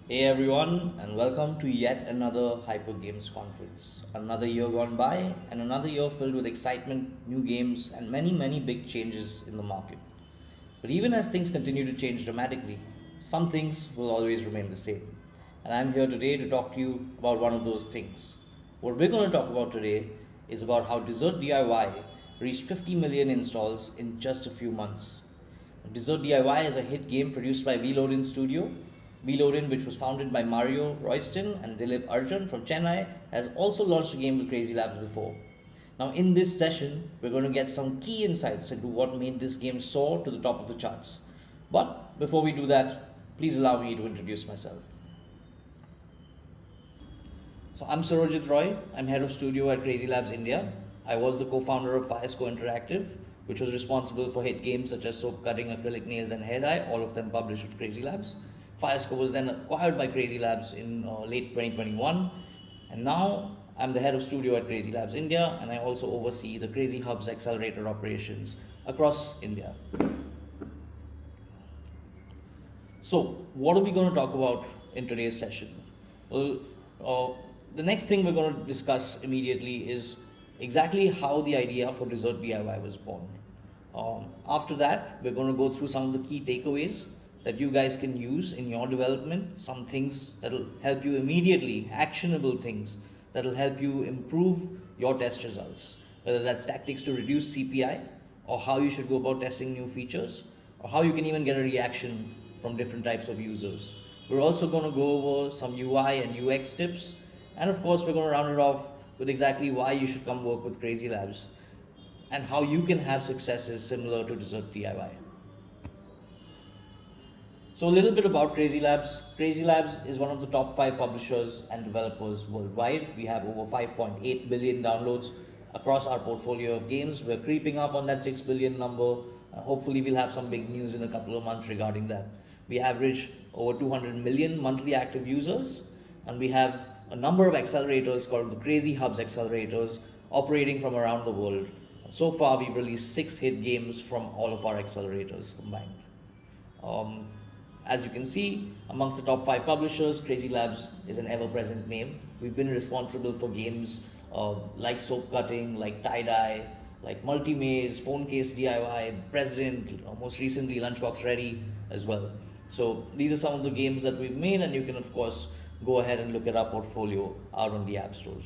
Hey everyone, and welcome to yet another Hyper Games conference. Another year gone by, and another year filled with excitement, new games, and many big changes in the market. But even as things continue to change dramatically, some things will always remain the same. And I'm here today to talk to you about one of those things. What we're going to talk about today is about how Desert DIY reached 50 million installs in just a few months. Desert DIY is a hit game produced by Vlorin Studio. Vlorin, which was founded by Mario Royston and Dilip Arjun from Chennai, has also launched a game with CrazyLabs before. Now, in this session, we're going to get some key insights into what made this game soar to the top of the charts. But before we do that, please allow me to introduce myself. So, I'm Surojit Roy. I'm head of studio at CrazyLabs India. I was the co founder of Firesco Interactive, which was responsible for hit games such as Soap Cutting, Acrylic Nails, and Hair Dye, all of them published with CrazyLabs. Firesco was then acquired by CrazyLabs in late 2021, and now I'm the head of studio at CrazyLabs India, and I also oversee the Crazy Hub's accelerator operations across India. So, what are we going to talk about in today's session? Well, uh, the next thing we're going to discuss immediately is exactly how the idea for Dessert DIY was born. After that, we're going to go through some of the key takeaways that you guys can use in your development, some things that will help you immediately, actionable things that will help you improve your test results, whether that's tactics to reduce CPI, or how you should go about testing new features, or how you can even get a reaction from different types of users. We're also going to go over some UI and UX tips, and of course, we're going to round it off with exactly why you should come work with CrazyLabs and how you can have successes similar to Desert DIY. So, a little bit about CrazyLabs. CrazyLabs is one of the top 5 publishers and developers worldwide. We have over 5.8 billion downloads across our portfolio of games. We're creeping up on that 6 billion number. Hopefully, we'll have some big news in a couple of months regarding that. We average over 200 million monthly active users, and we have a number of accelerators called the Crazy Hubs accelerators operating from around the world. So far, we've released 6 hit games from all of our accelerators combined. Um, as you can see, amongst the top 5 publishers, CrazyLabs is an ever-present name. We've been responsible for games like Soap Cutting, like Tie-Dye, like Multi-Maze, Phone Case DIY, President, most recently Lunchbox Ready as well. So these are some of the games that we've made, and you can of course go ahead and look at our portfolio out on the app stores.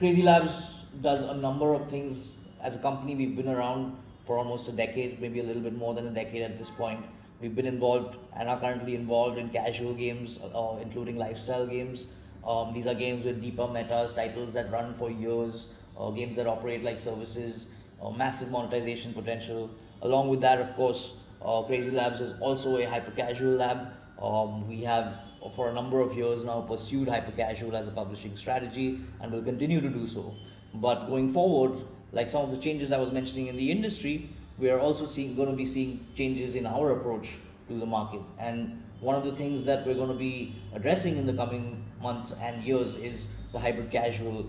CrazyLabs does a number of things. As a company, we've been around for almost a decade, maybe a little bit more than a decade at this point. We've been involved and are currently involved in casual games, including lifestyle games. These are games with deeper metas, titles that run for years, games that operate like services, massive monetization potential. Along with that, of course, CrazyLabs is also a hyper casual lab. We have for a number of years now pursued hyper casual as a publishing strategy and will continue to do so. But going forward, like some of the changes I was mentioning in the industry, we are also going to be seeing changes in our approach to the market. And one of the things that we're going to be addressing in the coming months and years is the hybrid casual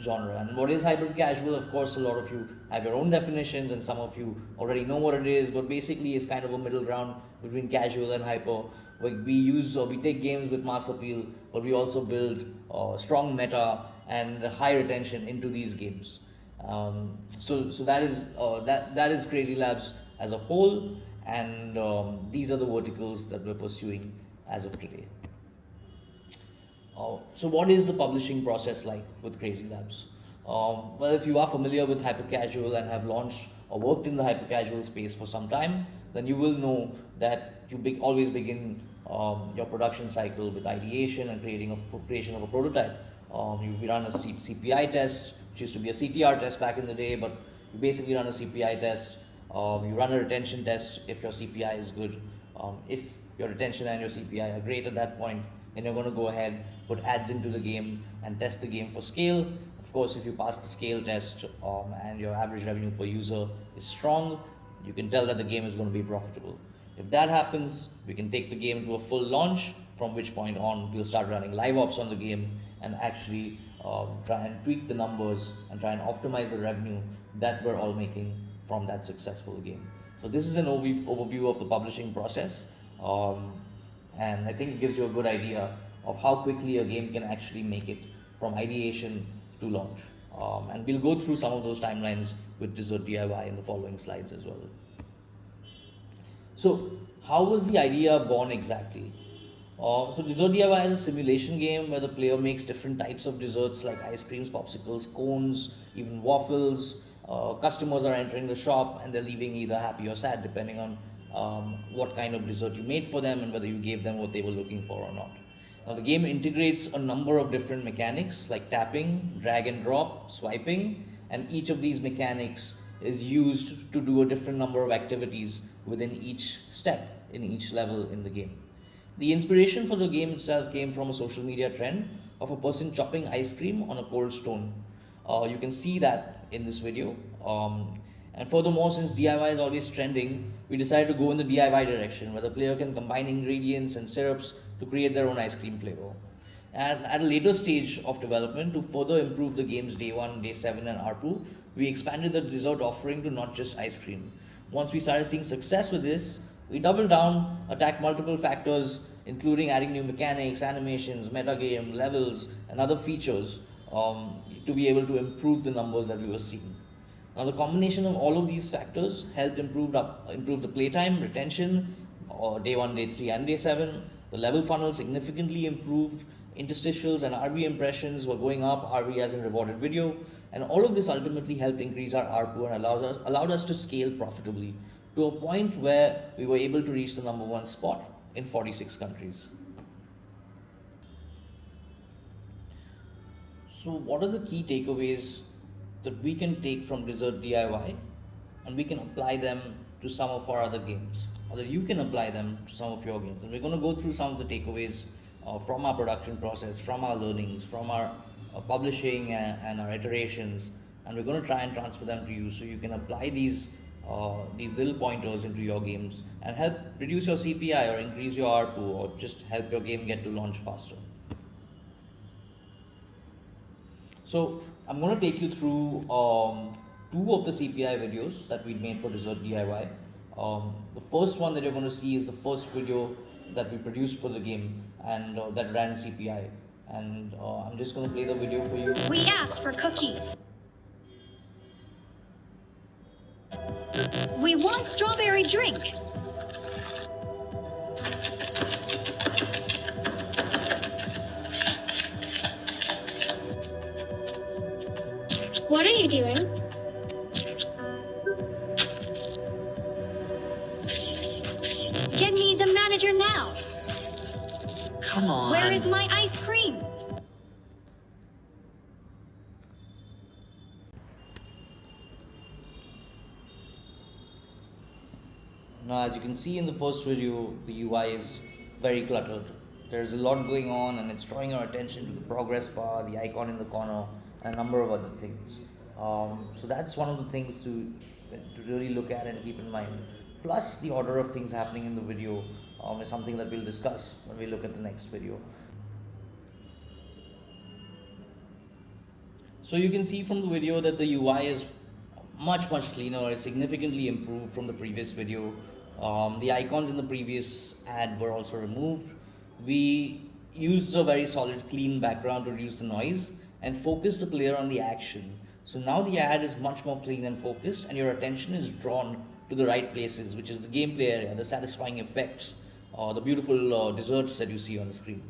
genre. And what is hybrid casual? Of course, a lot of you have your own definitions, and some of you already know what it is. But basically, it's kind of a middle ground between casual and hyper. We take games with mass appeal, but we also build strong meta and high retention into these games. So that is CrazyLabs as a whole, and these are the verticals that we're pursuing as of today. So what is the publishing process like with CrazyLabs? Well, if you are familiar with hypercasual and have launched or worked in the hypercasual space for some time, then you will know that you always begin your production cycle with ideation and creation of a prototype. We run a CPI test, which used to be a CTR test back in the day, but you basically run a CPI test. You run a retention test if your CPI is good. If your retention and your CPI are great at that point, then you're going to go ahead, put ads into the game, and test the game for scale. Of course, if you pass the scale test and your average revenue per user is strong, you can tell that the game is going to be profitable. If that happens, we can take the game to a full launch, from which point on we'll start running live ops on the game and actually try and tweak the numbers and try and optimize the revenue that we're all making from that successful game. So this is an overview of the publishing process. Um, and I think it gives you a good idea of how quickly a game can actually make it from ideation to launch. And we'll go through some of those timelines with Dessert DIY in the following slides as well. So, how was the idea born exactly? So, Dessert DIY is a simulation game where the player makes different types of desserts like ice creams, popsicles, cones, even waffles. Customers are entering the shop and they're leaving either happy or sad depending on what kind of dessert you made for them and whether you gave them what they were looking for or not. Now, the game integrates a number of different mechanics like tapping, drag and drop, swiping, and each of these mechanics is used to do a different number of activities within each step in each level in the game. The inspiration for the game itself came from a social media trend of a person chopping ice cream on a cold stone. You can see that in this video. And furthermore, since DIY is always trending, we decided to go in the DIY direction where the player can combine ingredients and syrups to create their own ice cream flavor. And at a later stage of development, to further improve the game's day 1, day 7, and ARPU, we expanded the dessert offering to not just ice cream. Once we started seeing success with this, we doubled down, attacked multiple factors, including adding new mechanics, animations, metagame, levels, and other features to be able to improve the numbers that we were seeing. Now, the combination of all of these factors helped improve the playtime, retention, day 1, day 3, and day 7. The level funnel significantly improved. Interstitials and RV impressions were going up, RV as in rewarded video, and all of this ultimately helped increase our ARPU and allowed us to scale profitably to a point where we were able to reach the number 1 spot in 46 countries. So, what are the key takeaways that we can take from Dessert DIY and we can apply them to some of our other games, or that you can apply them to some of your games? And we're going to go through some of the takeaways from our production process, from our learnings, from our publishing and our iterations, and we're going to try and transfer them to you so you can apply these little pointers into your games and help reduce your CPI or increase your ARPU or just help your game get to launch faster. So I'm going to take you through 2 of the CPI videos that we made for Dessert DIY. The first one that you're going to see is the first video that we produced for the game and that ran CPI. And I'm just going to play the video for you. We asked for cookies. We want strawberry drink. What are you doing? Get me the manager now. Come on. Where is my ice cream? Now, as you can see in the first video, the UI is very cluttered. There's a lot going on and it's drawing our attention to the progress bar, the icon in the corner, and a number of other things. So that's one of the things to really look at and keep in mind. Plus, the order of things happening in the video is something that we'll discuss when we look at the next video. So you can see from the video that the UI is much cleaner. It's significantly improved from the previous video. The icons in the previous ad were also removed. We used a very solid clean background to reduce the noise and focus the player on the action. So now the ad is much more clean and focused and your attention is drawn to the right places, which is the gameplay area, the satisfying effects, the beautiful desserts that you see on the screen.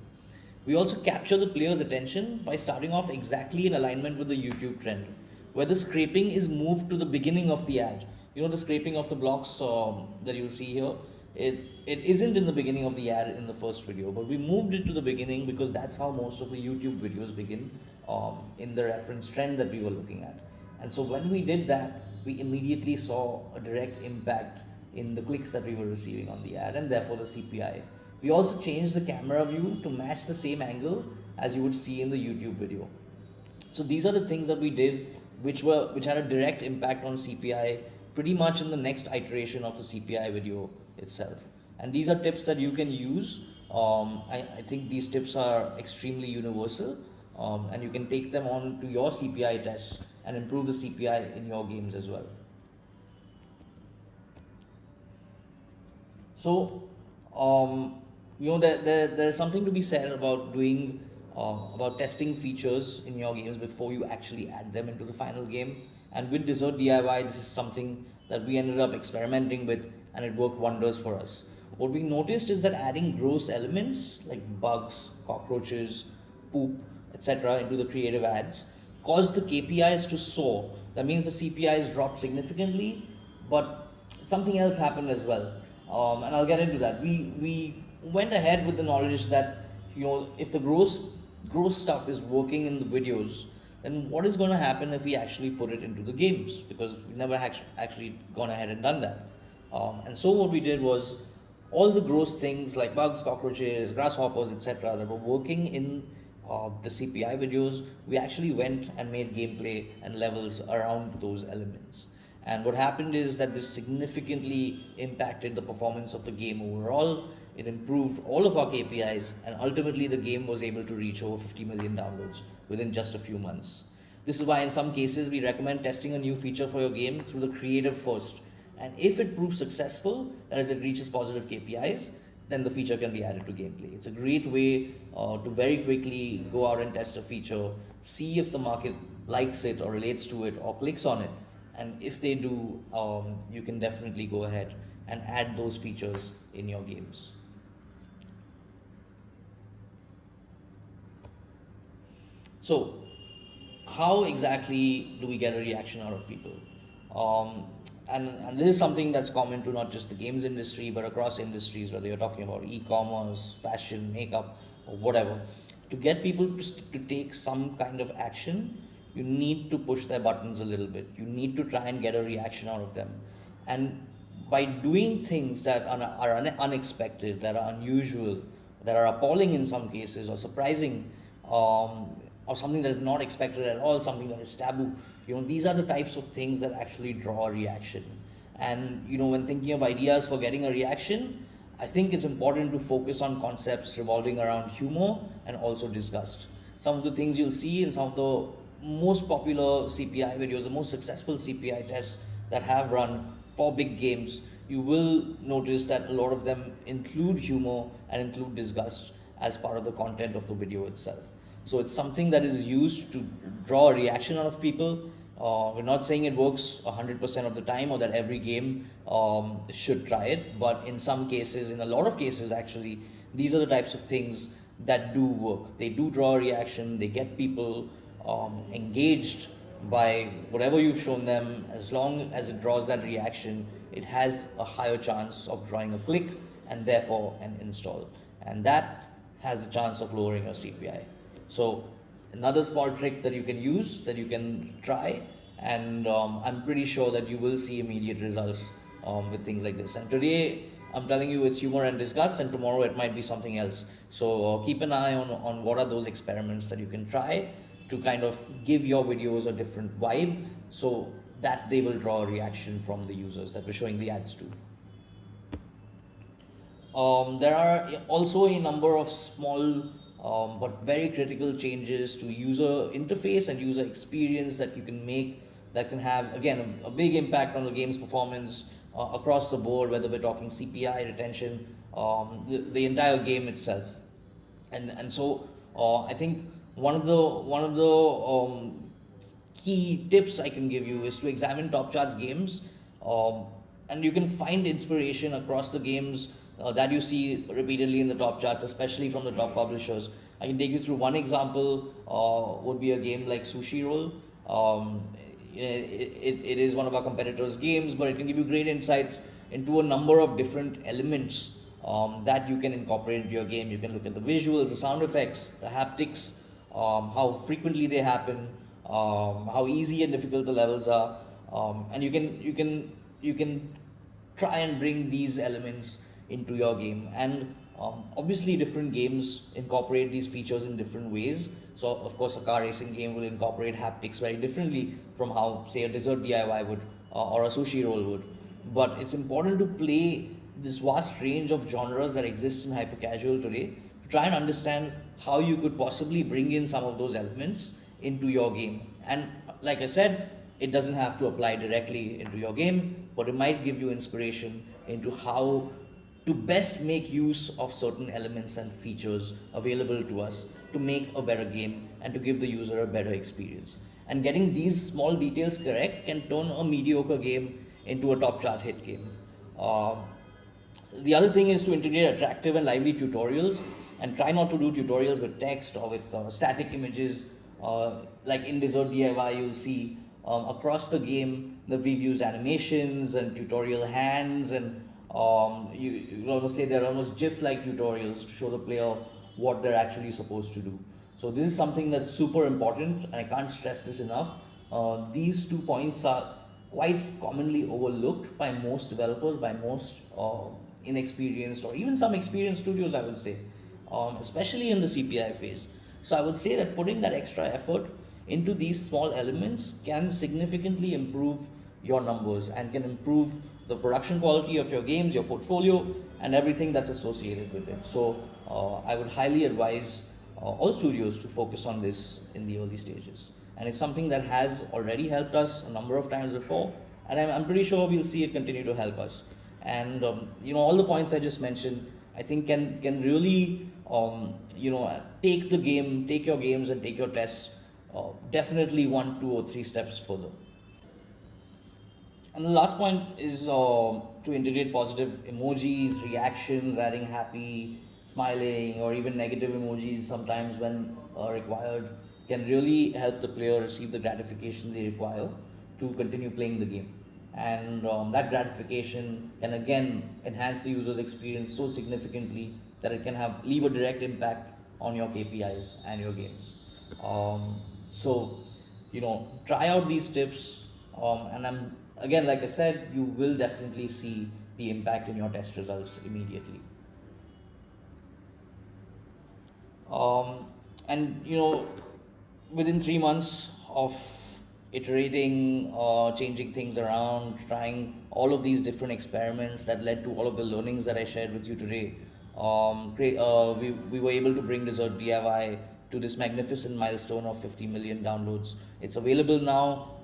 We also capture the player's attention by starting off exactly in alignment with the YouTube trend, where the scraping is moved to the beginning of the ad. You know, the scraping of the blocks that you see here, it isn't in the beginning of the ad in the first video, but we moved it to the beginning because that's how most of the YouTube videos begin in the reference trend that we were looking at. And so when we did that, we immediately saw a direct impact in the clicks that we were receiving on the ad and therefore the CPI. We also changed the camera view to match the same angle as you would see in the YouTube video. So these are the things that we did which had a direct impact on CPI pretty much in the next iteration of the CPI video itself. And these are tips that you can use. I think these tips are extremely universal and you can take them on to your CPI tests and improve the CPI in your games as well. So um, there's something to be said about doing about testing features in your games before you actually add them into the final game. And with Dessert DIY, this is something that we ended up experimenting with, and it worked wonders for us. What we noticed is that adding gross elements like bugs, cockroaches, poop, etc., into the creative ads caused the KPIs to soar. That means the CPIs dropped significantly, but something else happened as well, and I'll get into that. We went ahead with the knowledge that if the gross stuff is working in the videos, then what is going to happen if we actually put it into the games? Because we've never actually gone ahead and done that. And so what we did was all the gross things like bugs, cockroaches, grasshoppers, etc., that were working in the CPI videos, we actually went and made gameplay and levels around those elements. And what happened is that this significantly impacted the performance of the game overall. It improved all of our KPIs, and ultimately the game was able to reach over 50 million downloads within just a few months. This is why in some cases we recommend testing a new feature for your game through the creative first. And if it proves successful, that is, it reaches positive KPIs, then the feature can be added to gameplay. It's a great way to very quickly go out and test a feature, see if the market likes it or relates to it or clicks on it. And if they do, you can definitely go ahead and add those features in your games. So, how exactly do we get a reaction out of people? And this is something that's common to not just the games industry, but across industries, whether you're talking about e-commerce, fashion, makeup, or whatever. To get people to take some kind of action, you need to push their buttons a little bit. You need to try and get a reaction out of them. And by doing things that are unexpected, that are unusual, that are appalling in some cases, or surprising, or something that is not expected at all, something that is taboo. These are the types of things that actually draw a reaction. And when thinking of ideas for getting a reaction, I think it's important to focus on concepts revolving around humor and also disgust. Some of the things you'll see in some of the most popular CPI videos, the most successful CPI tests that have run for big games, you will notice that a lot of them include humor and include disgust as part of the content of the video itself. So it's something that is used to draw a reaction out of people. We're not saying it works 100% of the time or that every game should try it, but in some cases, in a lot of cases actually, these are the types of things that do work. They do draw a reaction, they get people engaged by whatever you've shown them. As long as it draws that reaction, it has a higher chance of drawing a click and therefore an install. And that has the chance of lowering your CPI. So another small trick that you can use, that you can try, and I'm pretty sure that you will see immediate results with things like this. And today I'm telling you it's humor and disgust, and tomorrow it might be something else. So keep an eye on what are those experiments that you can try to kind of give your videos a different vibe, so that they will draw a reaction from the users that we're showing the ads to. There are also a number of small but very critical changes to user interface and user experience that you can make that can have, again, a big impact on the game's performance across the board, whether we're talking CPI, retention, the entire game itself. And so I think one of the key tips I can give you is to examine Top Chart's games, and you can find inspiration across the games that you see repeatedly in the top charts, especially from the top publishers. I can take you through one example. Would be a game like Sushi Roll. It is one of our competitors' games, but it can give you great insights into a number of different elements that you can incorporate into your game. You can look at the visuals, the sound effects, the haptics, how frequently they happen, how easy and difficult the levels are, and you can try and bring these elements into your game. And obviously different games incorporate these features in different ways. So of course a car racing game will incorporate haptics very differently from how, say, a Dessert DIY would or a Sushi Roll would. But it's important to play this vast range of genres that exist in hyper casual today to try and understand how you could possibly bring in some of those elements into your game. And like I said, it doesn't have to apply directly into your game, but it might give you inspiration into how to best make use of certain elements and features available to us to make a better game and to give the user a better experience. And getting these small details correct can turn a mediocre game into a top chart hit game. Um the other thing is to integrate attractive and lively tutorials and try not to do tutorials with text or with static images. Like in Desert DIY, you'll see across the game that we've used animations and tutorial hands, and you almost say they're almost GIF like tutorials to show the player what they're actually supposed to do. So, this is something that's super important, and I can't stress this enough. These 2 points are quite commonly overlooked by most developers, by most inexperienced or even some experienced studios, I would say, especially in the CPI phase. So I would say that putting that extra effort into these small elements can significantly improve your numbers and can improve the production quality of your games, your portfolio, and everything that's associated with it. So I would highly advise all studios to focus on this in the early stages. And it's something that has already helped us a number of times before, and I'm pretty sure we'll see it continue to help us. And all the points I just mentioned, I think can really take your games and take your tests definitely 1, 2, or 3 steps further. And the last point is to integrate positive emojis, reactions, adding happy, smiling, or even negative emojis sometimes when required can really help the player receive the gratification they require to continue playing the game. And that gratification can again enhance the user's experience so significantly that it can leave a direct impact on your KPIs and your games. So, try out these tips, and I'm again, like I said, you will definitely see the impact in your test results immediately. And within 3 months of iterating, changing things around, trying all of these different experiments that led to all of the learnings that I shared with you today, we were able to bring Desert DIY to this magnificent milestone of 50 million downloads. It's available now.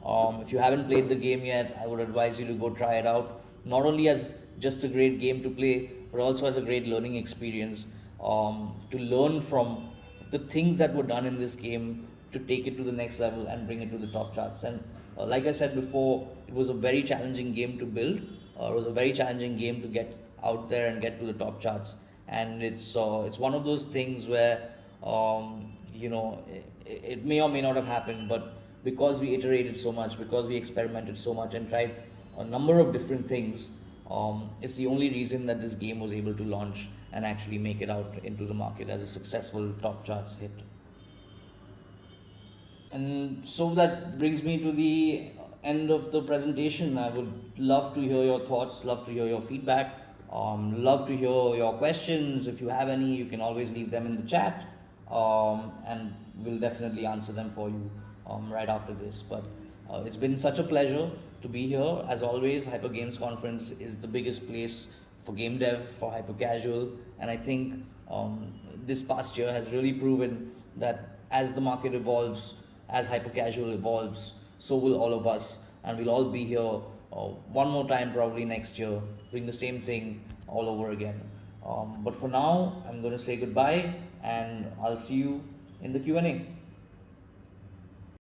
If you haven't played the game yet, I would advise you to go try it out. Not only as just a great game to play, but also as a great learning experience to learn from the things that were done in this game to take it to the next level and bring it to the top charts. And like I said before, it was a very challenging game to build. It was a very challenging game to get out there and get to the top charts. And it's one of those things where it may or may not have happened, but because we iterated so much, because we experimented so much and tried a number of different things, it's the only reason that this game was able to launch and actually make it out into the market as a successful top charts hit. And so that brings me to the end of the presentation. I would love to hear your thoughts, love to hear your feedback, love to hear your questions. If you have any, you can always leave them in the chat, and we'll definitely answer them for you right after this. But it's been such a pleasure to be here. As always, Hyper Games Conference is the biggest place for game dev, for hyper casual, and I think this past year has really proven that as the market evolves, as hyper casual evolves, so will all of us, and we'll all be here one more time probably next year doing the same thing all over again. But for now, I'm going to say goodbye, and I'll see you in the Q&A.